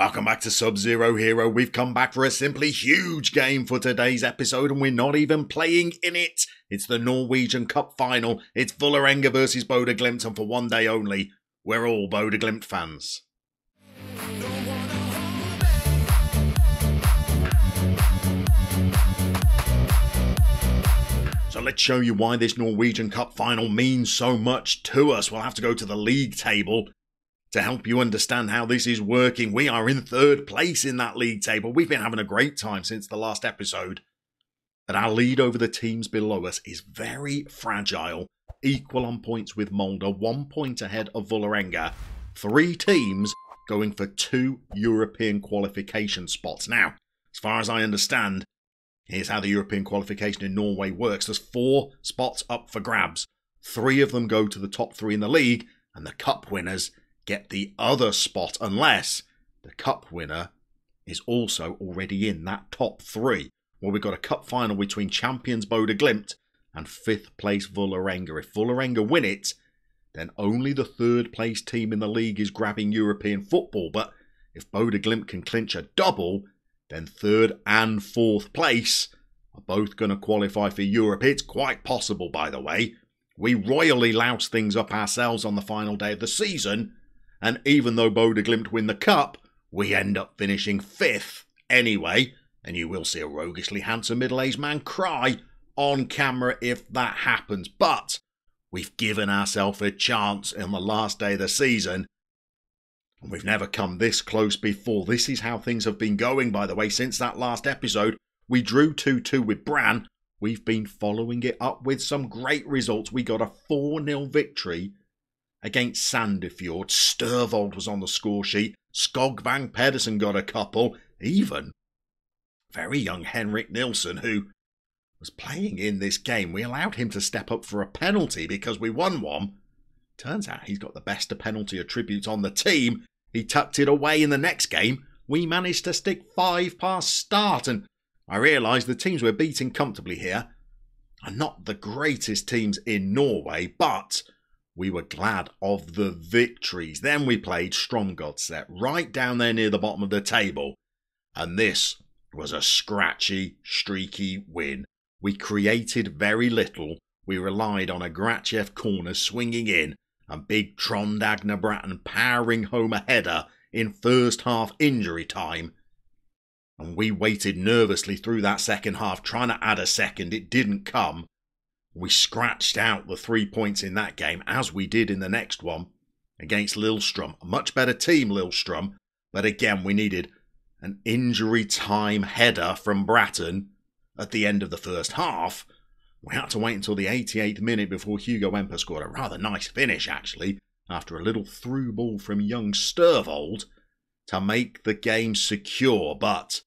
Welcome back to Sub-Zero Hero. We've come back for a simply huge game for today's episode, and we're not even playing in it. It's the Norwegian Cup final. It's Vålerenga versus Bodø/Glimt, and for one day only, we're all Bodø/Glimt fans. So let's show you why this Norwegian Cup final means so much to us. We'll have to go to the league table to help you understand how this is working. We are in third place in that league table. We've been having a great time since the last episode. But our lead over the teams below us is very fragile. Equal on points with Molde, 1 point ahead of Vålerenga. 3 teams going for 2 European qualification spots. Now, as far as I understand, here's how the European qualification in Norway works. There's 4 spots up for grabs. 3 of them go to the top 3 in the league, and the cup winners get the other spot unless the cup winner is also already in that top 3. Well, we've got a cup final between champions Bodø/Glimt and 5th place Vålerenga. If Vålerenga win it, then only the 3rd place team in the league is grabbing European football. But if Bodø/Glimt can clinch a double, then 3rd and 4th place are both going to qualify for Europe. It's quite possible, by the way. We royally louse things up ourselves on the final day of the season, and even though Bodø/Glimt win the cup, we end up finishing 5th anyway, and you will see a roguishly handsome middle-aged man cry on camera if that happens. But we've given ourselves a chance on the last day of the season, and we've never come this close before. This is how things have been going, by the way, since that last episode. We drew 2-2 with Brann. We've been following it up with some great results. We got a 4-0 victory against Sandefjord. Størvold was on the score sheet. Skogvang Pedersen got a couple. Even very young Henrik Nilsson, who was playing in this game, we allowed him to step up for a penalty because we won one. Turns out he's got the best of penalty attributes on the team. He tucked it away in the next game. We managed to stick 5 past start, and I realised the teams we're beating comfortably here are not the greatest teams in Norway, but we were glad of the victories. Then we played Strømgodset right down there near the bottom of the table, and this was a scratchy, streaky win. We created very little. We relied on a Gratchev corner swinging in and big Trond Bratton powering home a header in first half injury time. And we waited nervously through that second half, trying to add a second. It didn't come. We scratched out the 3 points in that game, as we did in the next one against Lillestrøm. A much better team, Lillestrøm. But again, we needed an injury time header from Bratton at the end of the first half. We had to wait until the 88th minute before Hugo Emper scored a rather nice finish, actually, after a little through ball from young Størvold to make the game secure. But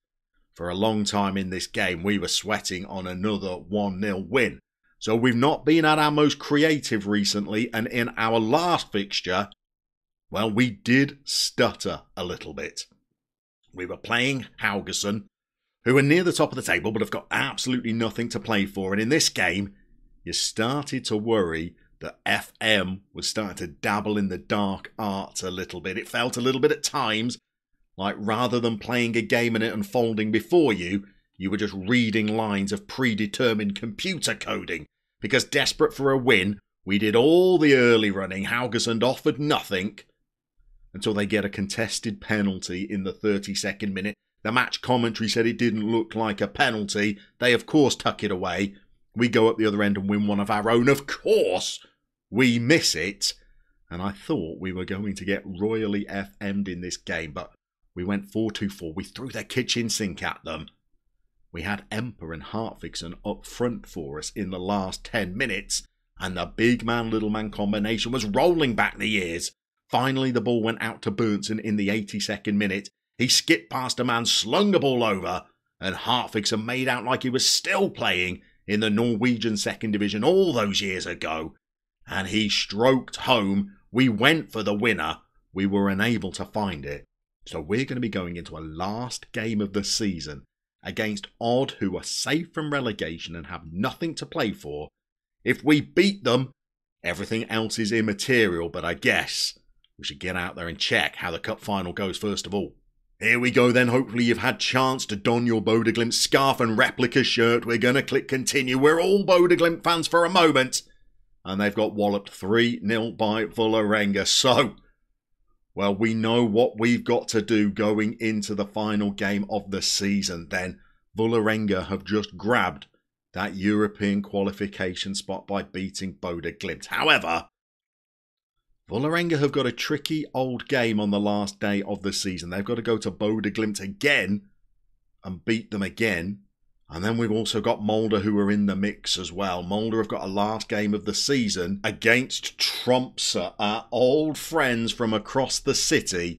for a long time in this game, we were sweating on another 1-0 win. So we've not been at our most creative recently, and in our last fixture, well, we did stutter a little bit. We were playing Haugesund, who are near the top of the table but have got absolutely nothing to play for. And in this game, you started to worry that FM was starting to dabble in the dark arts a little bit. It felt a little bit at times like rather than playing a game and it unfolding before you, you were just reading lines of predetermined computer coding. Because desperate for a win, we did all the early running. Haugesund offered nothing until they get a contested penalty in the 32nd minute. The match commentary said it didn't look like a penalty. They, of course, tuck it away. We go up the other end and win one of our own. Of course, we miss it. And I thought we were going to get royally FM'd in this game, but we went 4-2-4. We threw their kitchen sink at them. We had Emper and Hartvigsen up front for us in the last 10 minutes, and the big man, little man combination was rolling back the years. Finally, the ball went out to Berntsen in the 82nd minute. He skipped past a man, slung the ball over, and Hartvigsen made out like he was still playing in the Norwegian 2nd Division all those years ago. And he stroked home. We went for the winner. We were unable to find it. So we're going to be going into a last game of the season against Odd, who are safe from relegation and have nothing to play for. If we beat them, everything else is immaterial, but I guess we should get out there and check how the cup final goes first of all. Here we go then. Hopefully you've had chance to don your Bodeglimt scarf and replica shirt. We're going to click continue. We're all Bodeglimt fans for a moment. And they've got walloped 3-0 by Vålerenga. So, well, we know what we've got to do going into the final game of the season then. Vålerenga have just grabbed that European qualification spot by beating Bodeglimt. However, Vålerenga have got a tricky old game on the last day of the season. They've got to go to Bodeglimt again and beat them again. And then we've also got Molde who are in the mix as well. Molde have got a last game of the season against Tromsdalen, our old friends from across the city.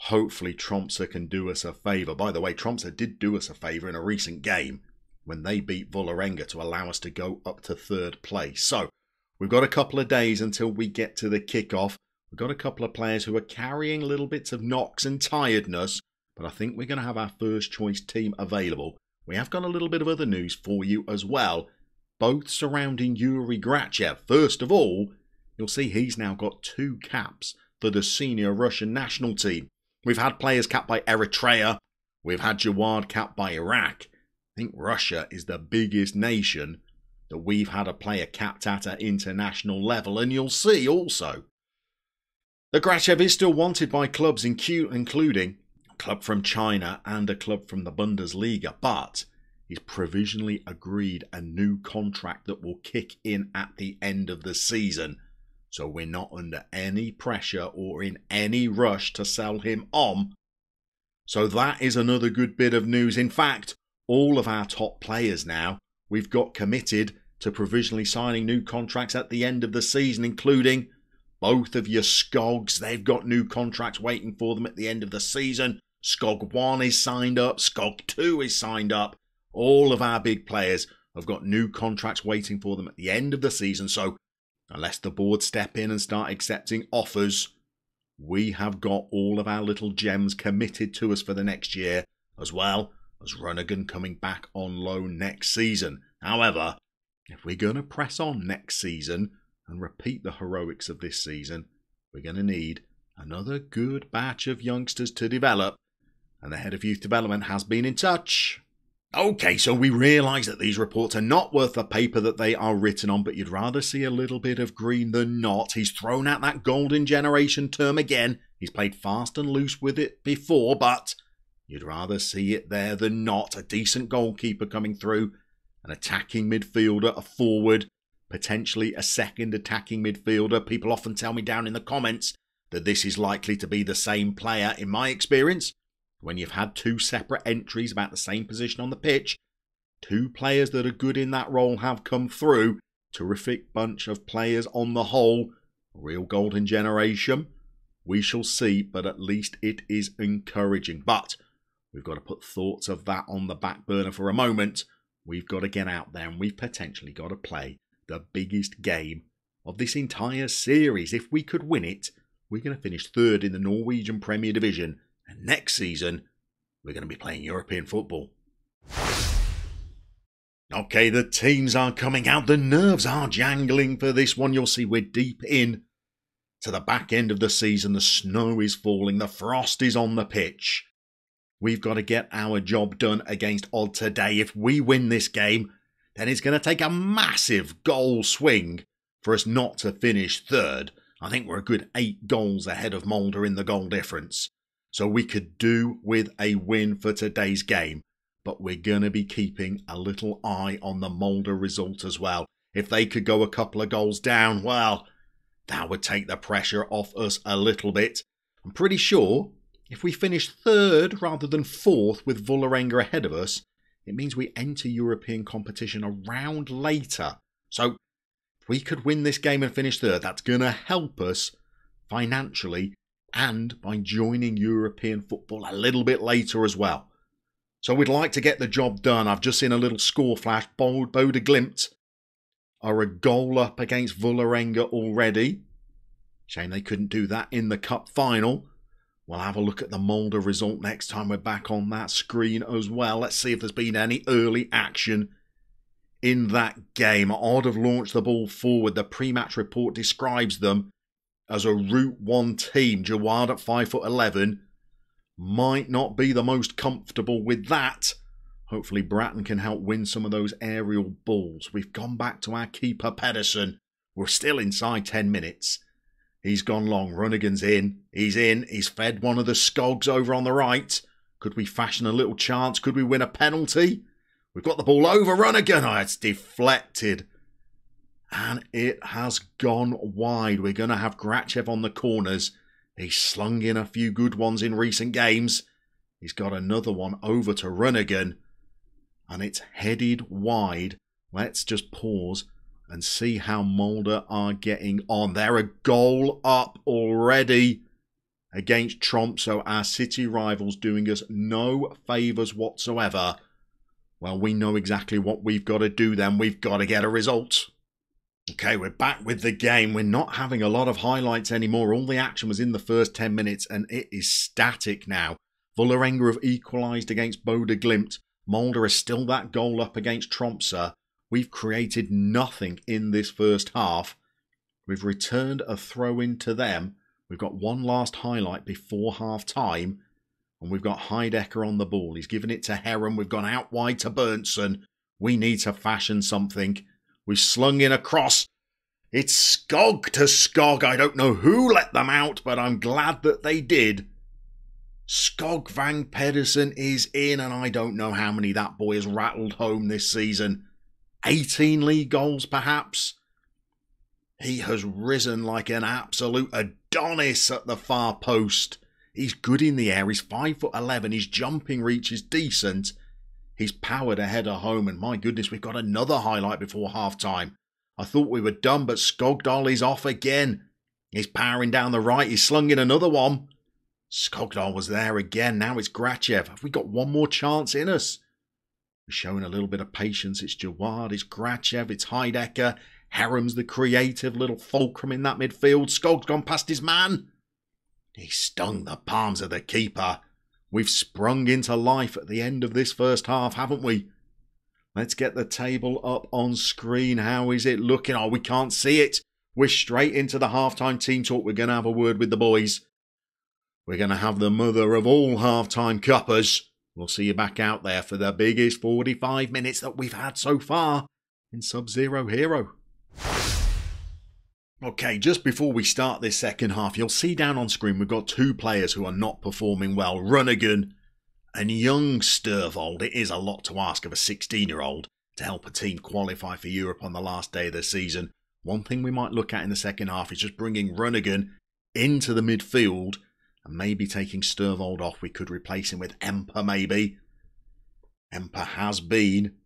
Hopefully Tromsdalen can do us a favour. By the way, Tromsdalen did do us a favour in a recent game when they beat Vålerenga to allow us to go up to 3rd place. So, we've got a couple of days until we get to the kickoff. We've got a couple of players who are carrying little bits of knocks and tiredness, but I think we're going to have our first choice team available. We have got a little bit of other news for you as well, both surrounding Yuri Grachev. First of all, you'll see he's now got 2 caps for the senior Russian national team. We've had players capped by Eritrea. We've had Jawad capped by Iraq. I think Russia is the biggest nation that we've had a player capped at an international level. And you'll see also that Grachev is still wanted by clubs including a club from China and a club from the Bundesliga. But he's provisionally agreed a new contract that will kick in at the end of the season. So we're not under any pressure or in any rush to sell him on. So that is another good bit of news. In fact, all of our top players now, we've got committed to provisionally signing new contracts at the end of the season, including both of your Skogs. They've got new contracts waiting for them at the end of the season. Skog 1 is signed up. Skog 2 is signed up. All of our big players have got new contracts waiting for them at the end of the season. So, unless the board step in and start accepting offers, we have got all of our little gems committed to us for the next year, as well as Runnigan coming back on loan next season. However, if we're going to press on next season and repeat the heroics of this season, we're going to need another good batch of youngsters to develop, and the head of youth development has been in touch. Okay, so we realise that these reports are not worth the paper that they are written on, but you'd rather see a little bit of green than not. He's thrown out that golden generation term again. He's played fast and loose with it before, but you'd rather see it there than not. A decent goalkeeper coming through, an attacking midfielder, a forward, potentially a second attacking midfielder. People often tell me down in the comments that this is likely to be the same player. In my experience, when you've had 2 separate entries about the same position on the pitch, 2 players that are good in that role have come through. Terrific bunch of players on the whole. Real golden generation. We shall see, but at least it is encouraging. But we've got to put thoughts of that on the back burner for a moment. We've got to get out there and we've potentially got to play the biggest game of this entire series. If we could win it, we're going to finish 3rd in the Norwegian Premier Division. And next season, we're going to be playing European football. Okay, the teams are coming out. The nerves are jangling for this one. You'll see we're deep in to the back end of the season. The snow is falling. The frost is on the pitch. We've got to get our job done against Odd today. If we win this game, then it's going to take a massive goal swing for us not to finish 3rd. I think we're a good 8 goals ahead of Molde in the goal difference. So we could do with a win for today's game. But we're going to be keeping a little eye on the Molde result as well. If they could go a couple of goals down, well, that would take the pressure off us a little bit. I'm pretty sure if we finish 3rd rather than 4th with Vålerenga ahead of us, it means we enter European competition a round later. So if we could win this game and finish 3rd, that's going to help us financially and by joining European football a little bit later as well. So we'd like to get the job done. I've just seen a little score flash. Bodeglimt are a goal up against Vålerenga already. Shame they couldn't do that in the cup final. We'll have a look at the Molde result next time we're back on that screen as well. Let's see if there's been any early action in that game. Odd have launched the ball forward. The pre-match report describes them as a Route 1 team. Jawad at 5'11", Might not be the most comfortable with that. Hopefully Bratton can help win some of those aerial balls. We've gone back to our keeper, Pedersen. We're still inside 10 minutes. He's gone long. Runnigan's in. He's in. He's fed one of the Skogs over on the right. Could we fashion a little chance? Could we win a penalty? We've got the ball over Runnigan. Oh, it's deflected. And it has gone wide. We're going to have Grachev on the corners. He's slung in a few good ones in recent games. He's got another one over to Runnigan. And it's headed wide. Let's just pause and see how Mulder are getting on. They're a goal up already against Tromsø. Our city rivals doing us no favours whatsoever. Well, we know exactly what we've got to do then. We've got to get a result. Okay, we're back with the game. We're not having a lot of highlights anymore. All the action was in the first 10 minutes and it is static now. Vålerenga have equalised against Bodø/Glimt. Mulder is still that goal up against Tromsø. We've created nothing in this first half. We've returned a throw-in to them. We've got one last highlight before half-time. And we've got Heidecker on the ball. He's given it to Heron. We've gone out wide to Berntsen. We need to fashion something. We've slung in a cross. It's Skog to Skog. I don't know who let them out, but I'm glad that they did. Skog Vang Pedersen is in, and I don't know how many that boy has rattled home this season. 18 league goals, perhaps. He has risen like an absolute Adonis at the far post. He's good in the air. He's 5'11". His jumping reach is decent. He's powered a header home, and my goodness, we've got another highlight before half-time. I thought we were done, but Skogdal is off again. He's powering down the right. He's slung in another one. Skogdal was there again. Now it's Grachev. Have we got one more chance in us? We're showing a little bit of patience. It's Jawad, it's Grachev, it's Heidecker. Harem's the creative little fulcrum in that midfield. Skog's gone past his man. He stung the palms of the keeper. We've sprung into life at the end of this first half, haven't we? Let's get the table up on screen. How is it looking? Oh, we can't see it. We're straight into the halftime team talk. We're going to have a word with the boys. We're going to have the mother of all halftime cuppers. We'll see you back out there for the biggest 45 minutes that we've had so far in Sub-Zero Hero. Okay, just before we start this second half, you'll see down on screen we've got two players who are not performing well, Runnigan and young Sturvold. It is a lot to ask of a 16-year-old to help a team qualify for Europe on the last day of the season. One thing we might look at in the second half is just bringing Runnigan into the midfield and maybe taking Sturvold off. We could replace him with Emper maybe. Emper has been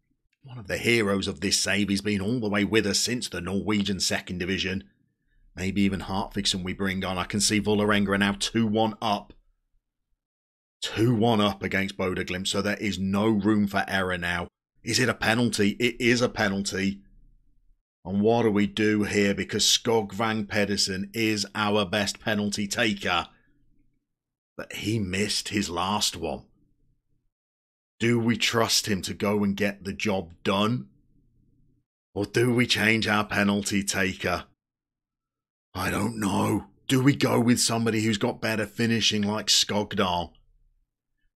one of the heroes of this save. He's been all the way with us since the Norwegian second division. Maybe even Hartviksen we bring on. I can see Vålerenga are now 2-1 up. 2-1 up against Bodø/Glimt, so there is no room for error now. Is it a penalty? It is a penalty. And what do we do here? Because Skog Vang Pedersen is our best penalty taker. But he missed his last one. Do we trust him to go and get the job done? Or do we change our penalty taker? I don't know. Do we go with somebody who's got better finishing like Skogdal?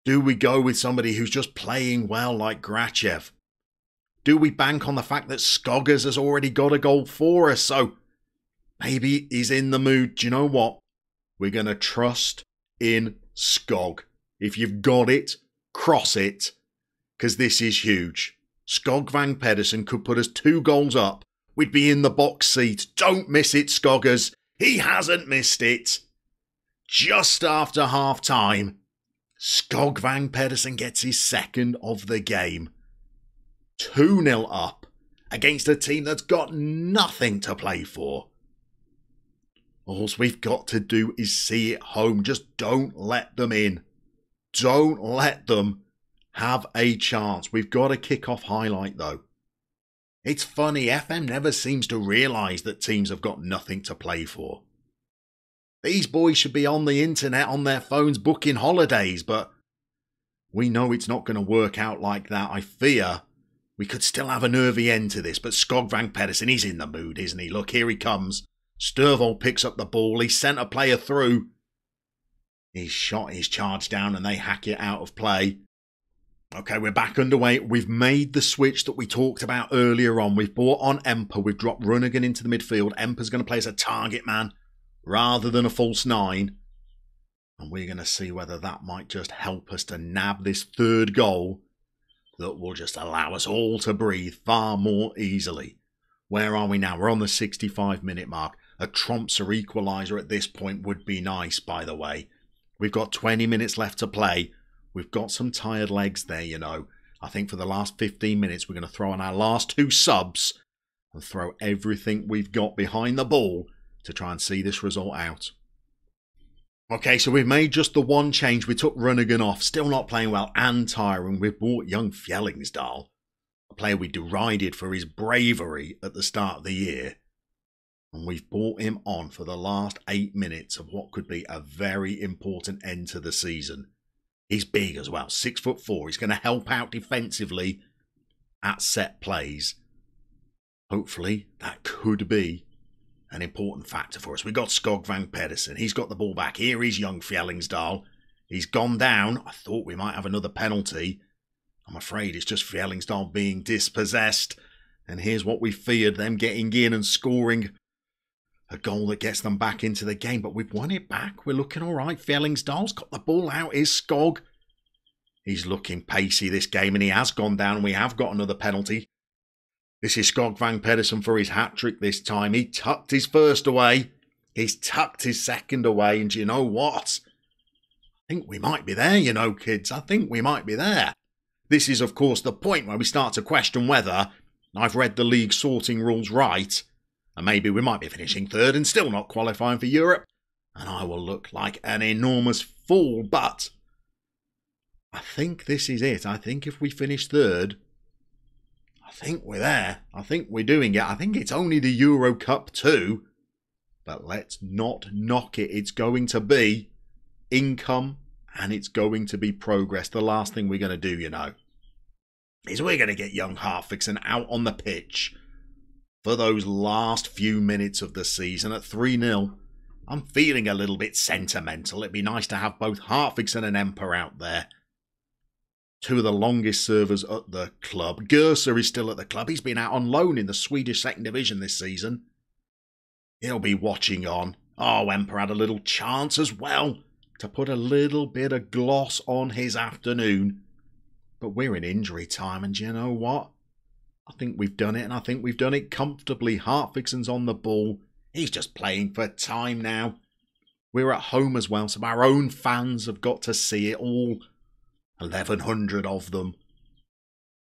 Do we go with somebody who's just playing well like Grachev? Do we bank on the fact that Skoggers has already got a goal for us? So maybe he's in the mood. Do you know what? We're going to trust in Skog. If you've got it, cross it. Because this is huge. Skog Vang Pedersen could put us 2 goals up. We'd be in the box seat. Don't miss it, Skoggers. He hasn't missed it. Just after half-time, Skog Vang Pedersen gets his second of the game. 2-0 up against a team that's got nothing to play for. All we've got to do is see it home. Just don't let them in. Don't let them have a chance. We've got a kick-off highlight, though. It's funny, FM never seems to realise that teams have got nothing to play for. These boys should be on the internet, on their phones, booking holidays, but we know it's not going to work out like that. I fear we could still have a nervy end to this, but Skog Vang Pedersen, he's in the mood, isn't he? Look, here he comes. Sturvold picks up the ball. He sent a player through. His shot is charged down and they hack it out of play. Okay, we're back underway. We've made the switch that we talked about earlier on. We've brought on Emper. We've dropped Runnigan into the midfield. Emper's going to play as a target man rather than a false nine. And we're going to see whether that might just help us to nab this third goal that will just allow us all to breathe far more easily. Where are we now? We're on the 65-minute mark. A Tromsdalen equaliser at this point would be nice, by the way. We've got 20 minutes left to play. We've got some tired legs there, you know. I think for the last 15 minutes, we're going to throw on our last two subs and throw everything we've got behind the ball to try and see this result out. Okay, so we've made just the one change. We took Runnigan off, still not playing well and tiring. We've brought young Fjellingdal, a player we derided for his bravery at the start of the year. And we've brought him on for the last 8 minutes of what could be a very important end to the season. He's big as well, 6'4". He's going to help out defensively at set plays. Hopefully, that could be an important factor for us. We've got Skogvang Pedersen. He's got the ball back. Here is young Fjellingdal. He's gone down. I thought we might have another penalty. I'm afraid it's just Fjellingdal being dispossessed. And here's what we feared, them getting in and scoring a goal that gets them back into the game. But we've won it back. We're looking all right. Fjellingdal's got the ball out. Here's Skog. He's looking pacey this game, and he has gone down. And we have got another penalty. This is Skogvang Pedersen for his hat-trick this time. He tucked his first away. He's tucked his second away. And you know what? I think we might be there, you know, kids. I think we might be there. This is, of course, the point where we start to question whether I've read the league sorting rules right. And maybe we might be finishing third and still not qualifying for Europe. And I will look like an enormous fool. But I think this is it. I think if we finish third, I think we're there. I think we're doing it. I think it's only the Euro Cup too. But let's not knock it. It's going to be income and it's going to be progress. The last thing we're going to do, you know, is we're going to get young Hartviksen out on the pitch for those last few minutes of the season at 3-0. I'm feeling a little bit sentimental. It'd be nice to have both Hartviksen and Emper out there. Two of the longest servers at the club. Gerser is still at the club. He's been out on loan in the Swedish second division this season. He'll be watching on. Oh, Emper had a little chance as well to put a little bit of gloss on his afternoon. But we're in injury time, and you know what? I think we've done it, and I think we've done it comfortably. Hartviksen's on the ball. He's just playing for time now. We're at home as well, so our own fans have got to see it all. 1,100 of them.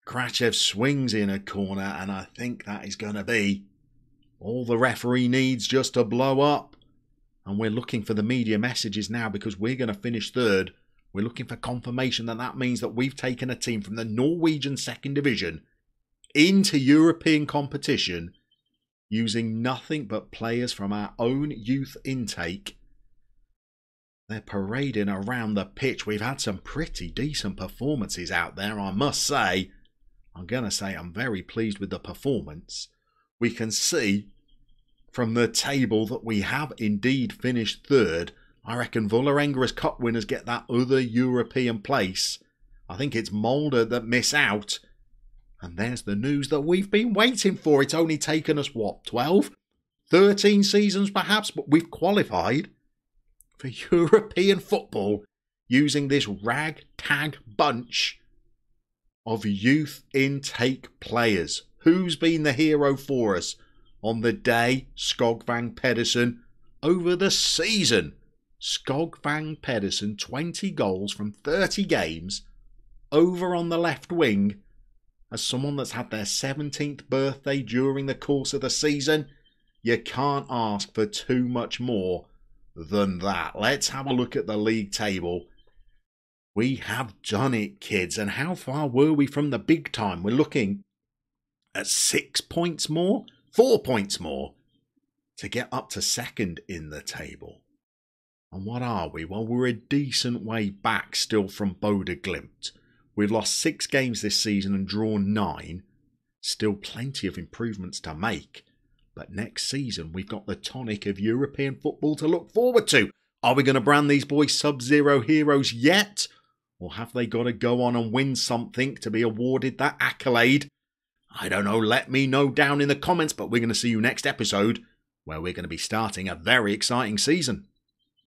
Krachev swings in a corner, and I think that is going to be all the referee needs just to blow up. And we're looking for the media messages now because we're going to finish third. We're looking for confirmation that that means that we've taken a team from the Norwegian second division into European competition using nothing but players from our own youth intake. They're parading around the pitch. We've had some pretty decent performances out there, I must say. I'm going to say I'm very pleased with the performance. We can see from the table that we have indeed finished third. I reckon Vålerenga's cup winners get that other European place. I think it's Molde that miss out. And there's the news that we've been waiting for. It's only taken us, what, 12? 13 seasons perhaps, but we've qualified for European football using this ragtag bunch of youth intake players. Who's been the hero for us on the day? Skogvang Pedersen. Over the season, Skogvang Pedersen, 20 goals from 30 games, over on the left wing. As someone that's had their 17th birthday during the course of the season, you can't ask for too much more than that. Let's have a look at the league table. We have done it, kids. And how far were we from the big time? We're looking at 6 points more, 4 points more to get up to second in the table. And what are we? Well, we're a decent way back still from Bodø Glimt. We've lost 6 games this season and drawn 9. Still plenty of improvements to make. But next season, we've got the tonic of European football to look forward to. Are we going to brand these boys Sub-Zero heroes yet? Or have they got to go on and win something to be awarded that accolade? I don't know, let me know down in the comments, but we're going to see you next episode, where we're going to be starting a very exciting season.